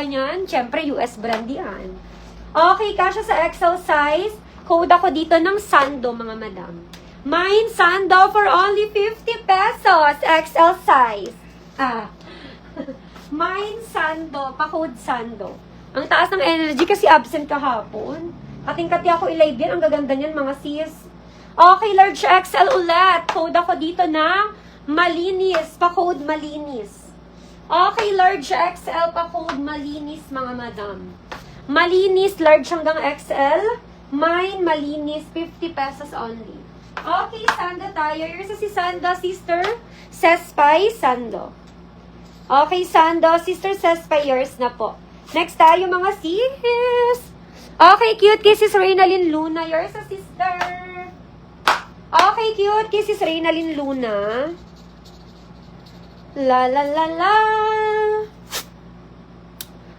niyan. Siyempre, US brand yan. Okay, kasya sa XL size. Code ako dito ng Sando, mga madam. Mine Sando for only 50 pesos. XL size. Mine Sando, pa-code Sando. Ang taas ng energy kasi absent kahapon. Kating-kati ako i-live yan. Ang gaganda niyan, mga sis. Okay, large XL ulit. Code ako dito ng Malinis. Pa-code Malinis. Okay, large XL pa-code Malinis, mga madam. Malinis, large hanggang XL. Mine, Malinis, 50 pesos only. Okay, Sando tayo. Here's si Sando, sister. Sespay, Sando. Okay, Sando, sister Sespay, yours na po. Next tayo, mga sis. Okay, cute kay sis Reynalyn Luna. Yours sa sister. Okay, cute kay sis Reynalyn Luna. La la la la.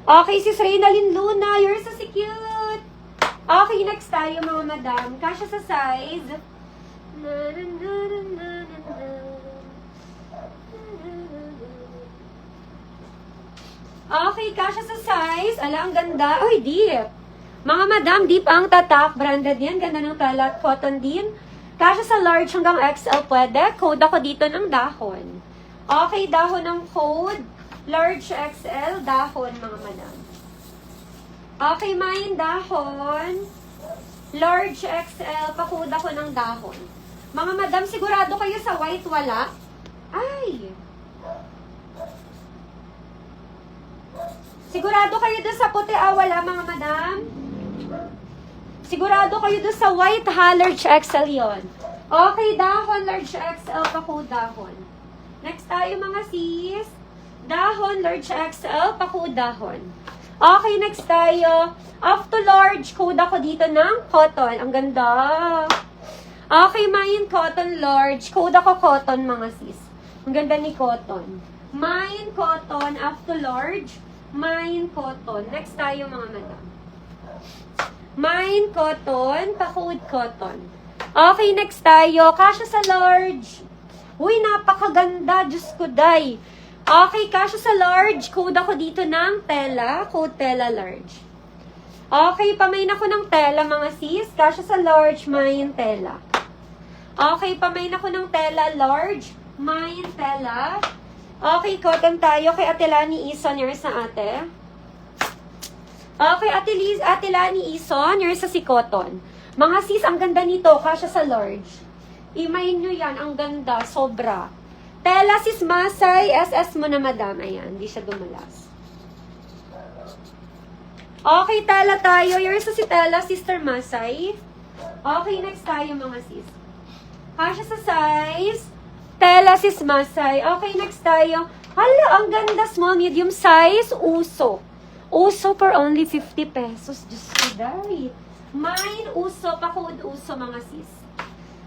Okay, sis Reynalyn Luna. Yours sa si cute. Okay, next tayo, mga madam. Kasya sa size. Na, na, na, na, na, na, na. Okay, kasya sa size. Ala, ang ganda. Uy, deep. Mga madam, deep ang tatak. Branded yan. Ganda ng talat. Cotton din. Kasya sa large hanggang XL pwede. Code ako dito ng dahon. Okay, dahon ng code. Large XL, dahon, mga madam. Okay, mine, dahon. Large XL, pa-code ako ng dahon. Mga madam, sigurado kayo sa white wala? Ay! Sigurado kayo doon sa puti, wala, mga madam? Sigurado kayo doon sa white, large XL yon. Okay, dahon, large XL, pa-code dahon. Next tayo, mga sis. Dahon, large XL, pa-code dahon. Okay, next tayo. Off to large, code ako dito ng cotton. Ang ganda. Okay, mine cotton large. Code ako cotton, mga sis. Ang ganda ni cotton. Mine cotton, off to large. Mine cotton. Next tayo, mga madam. Mine cotton, pa-code cotton. Okay, next tayo. Kasya sa large. Uy, napakaganda. Diyos ko, day. Okay, kasya sa large. Code ako dito ng tela. Code tela large. Okay, pamain ako ng tela, mga sis. Kasya sa large, main tela. Okay, pamain ako ng tela large, main tela. Okay, cotton tayo kay Ate Lani Ison. Yours na ate. Okay, Ate Lani Ison. Yours sa si cotton. Mga sis, ang ganda nito. Kasya sa large. Imayin nyo yan. Ang ganda. Sobra. Tela sis Masay. SS mo na, madam. Ayan. Hindi siya dumalas. Okay, tela tayo. Yours sa si Tela, Sister Masay. Okay, next tayo, mga sis. Kasya sa size. Tela sis Masay. Okay, next tayo. Hala, ang ganda. Small, medium size. Uso. Uso for only 50 pesos. Diyos ko, dahil. Mine, uso. Pa-code uso, mga sis.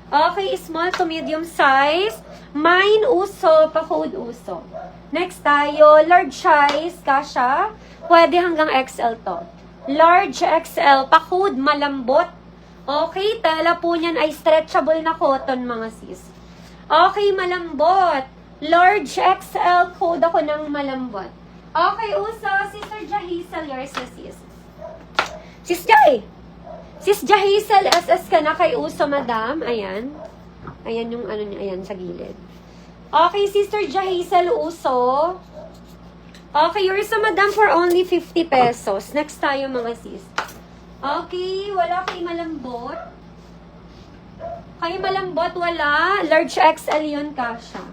Okay, small to medium size. Mine, uso. Pa-code uso. Next tayo, large size. Kasha. Pwede hanggang XL to. Large XL. Pa-code malambot. Okay, tela po niyan ay stretchable na cotton, mga sis. Okay, malambot. Large XL. Code ako ng malambot. Okay, uso. Sister Jahisel, yours na sis. Sis Jay. Sis Jahisel, SS ka na kay uso, madam. Ayan. Ayan yung ano niya. Ayan, sa gilid. Okay, Sister Jahisel, uso. Okay, yours na, madam, for only 50 pesos. Next tayo, mga sis. Okay, wala kay malambot. Kay malambot, wala. Large XL yun, kasha.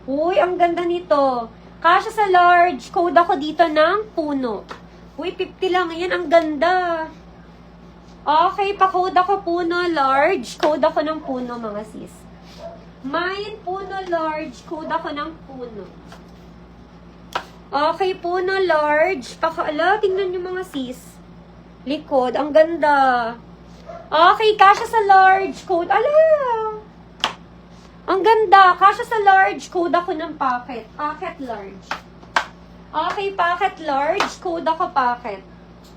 Uy, ang ganda nito. Kasha sa large. Code ako dito ng puno. Uy, 50 lang yan. Ang ganda. Okay, pa-code ako puno, large. Code ako ng puno, mga sis. Mine, puno, large. Code ako ng puno. Okay, puno, large. Ala, tingnan nyo, mga sis. Likod, ang ganda. Okay, kasya sa large. Code, ala. Ang ganda. Kasya sa large. Code ako ng pocket. Pocket large. Okay, pocket large. Code ako pocket.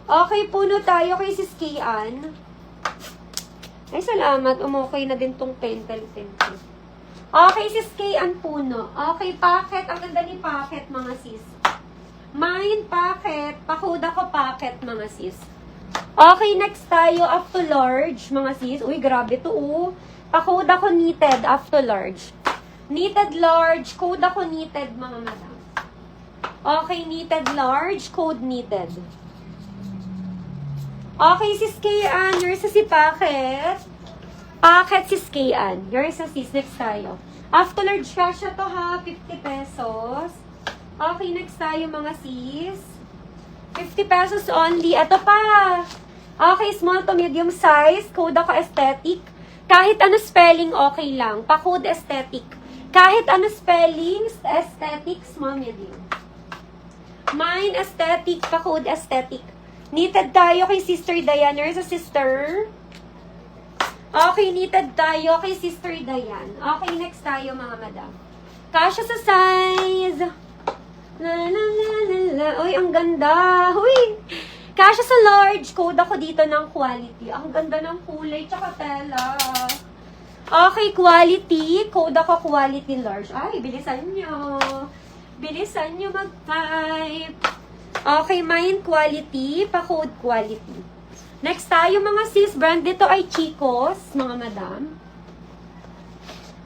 Okay, puno tayo kay Sis Kian. Ay, salamat. Umokay na din tong pentel. Okay, Sis Kian, puno. Okay, pocket. Ang ganda ni pocket, mga sis. Mine pocket. Pa-code ako pocket, mga sis. Okay, next tayo, up to large, mga sis. Uy, grabe to, oh. Pa-code ako knitted, up to large. Knitted large, code ako knitted, mga madam. Okay, knitted large, code knitted. Okay, sis Kayan, yours sa si Packet. Packet, sis Kayan. Yours sa sis, next tayo. After large kasha to ha, 50 pesos. Okay, next tayo mga sis. 50 pesos only. Ito pa. Okay, small to medium size. Code ako aesthetic. Kahit ano spelling, okay lang. Pa-code aesthetic. Kahit ano spelling, aesthetic, small, medium. Mine, aesthetic, pa-code aesthetic. Knitted tayo kay Sister Diane. Sa sister. Okay, knitted tayo kay Sister Diane. Okay, next tayo mga madam. Kasha sa size. La la la la la. Uy, ang ganda. Uy. Kasha sa large. Code ako dito ng quality. Ang ganda ng kulay tsaka tela. Okay, quality. Code ako quality large. Ay, bilisan nyo. Bilisan nyo mag-type. Okay, mine quality. Pa-code quality. Next tayo mga sis. Brand dito ay Chicos, mga madam.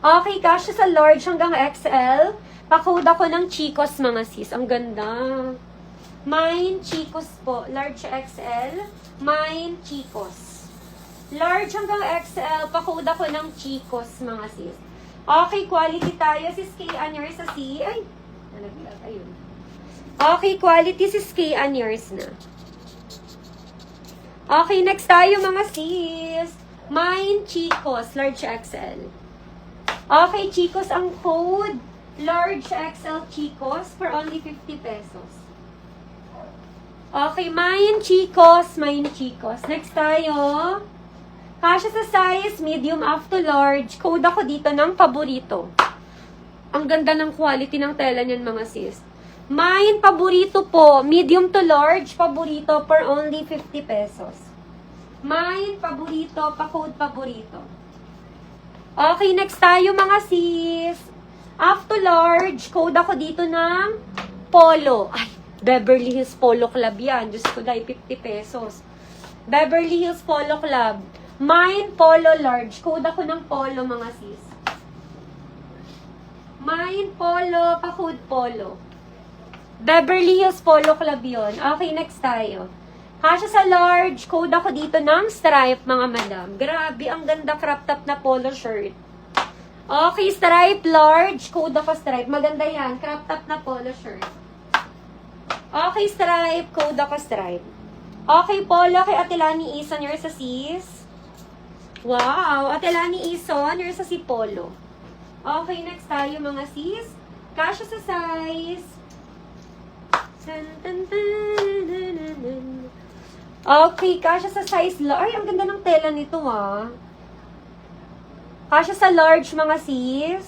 Okay, kasya sa large hanggang XL. Pa-code ako ng Chicos, mga sis. Ang ganda. Mine Chicos po. Large XL. Mine Chicos. Large hanggang XL, pa-code ako ng Chicos, mga sis. Okay, quality tayo. Sis K. Anyers sa C. Ay, nalaglag. Ayun. Okay, quality sis K. Anyers na. Okay, next tayo mga sis. Mine Chicos, large XL. Okay, Chicos ang code. Large XL Chicos for only 50 pesos. Okay, mine Chicos, mine Chicos. Next tayo. Kasya sa size, medium up to large. Code ako dito ng paborito. Ang ganda ng quality ng tela niyan, mga sis. Mine, paborito po. Medium to large, paborito for only 50 pesos. Mine, paborito, pa-code paborito. Okay, next tayo, mga sis. Up to large, code ako dito ng polo. Ay, Beverly Hills Polo Club yan. Diyos ko dahil 50 pesos. Beverly Hills Polo Club. Mine, polo large. Code ako ng polo, mga sis. Mine, polo, pa-code polo. Beverly Hills Polo Club yun. Okay, next tayo. Kasya sa large, code ako dito ng stripe, mga madam. Grabe, ang ganda crop top na polo shirt. Okay, stripe large, code ako stripe. Maganda yan, crop top na polo shirt. Okay, stripe, code ako stripe. Okay, polo kay Atilani Ison, yours sa sis. Wow, Atilani Ison, yours sa si polo. Okay, next tayo mga sis. Kasya sa size. Okay, kasya sa size. Ay, ang ganda ng tela nito, ah. Kasya sa large, mga sis.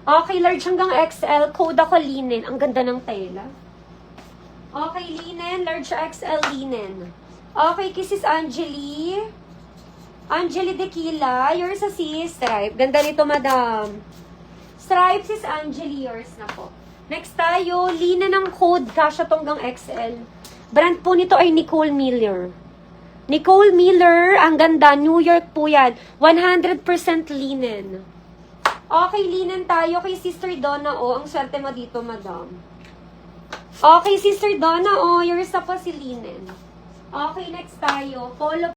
Okay, large hanggang XL. Code ako linen. Ang ganda ng tela. Okay, linen. Large XL linen. Okay, Kisses Angeli. Angeli Dequila. Yours sa sis. Stripe. Ganda nito, madam. Stripe, sis Angeli. Yours na po. Next tayo. Linen ng code. Kasya tonggang XL. Brand po nito ay Nicole Miller. Nicole Miller, ang ganda. New York po yan. 100% linen. Okay, linen tayo kay Sister Donna O. Ang swerte mo dito, madam. Okay, Sister Donna O. Yours na po si linen. Okay, next tayo. Polo